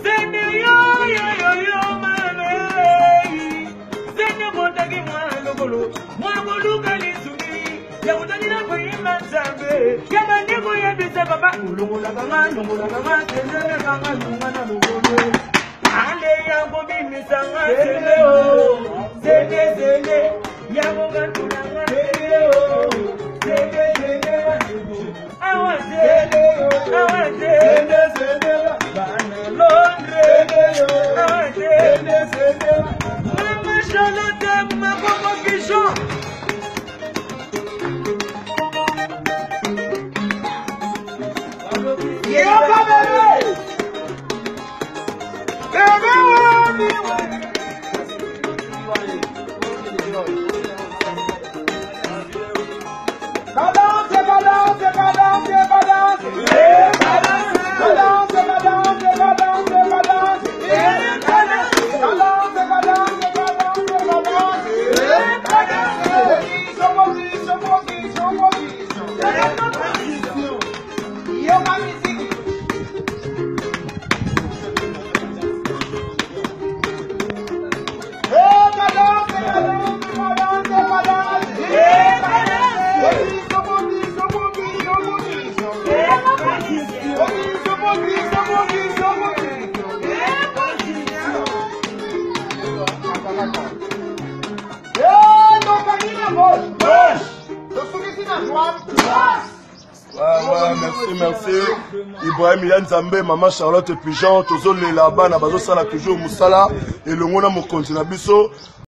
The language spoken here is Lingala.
Zene yo mane. Zene botagi mwana bolo. Mwana lukali sumi. Ya utani na kwenye mazambe. Ya maneko ya bisa baba. Ulungula kama tenzele kama nungana lugolo. Ale ya mimi sanga zene o. Zene. Ya munga tulanga zene o. Zene. Awa zene. Bana Londre. Awa zene. Mama Charlotte makomo kishon. Merci. Ibrahim Yanzambe, Maman Charlotte Pigeon, Tozo Lelaba, Nabazo Sala toujours Moussala, et le Mona Mokonzi Nabiso.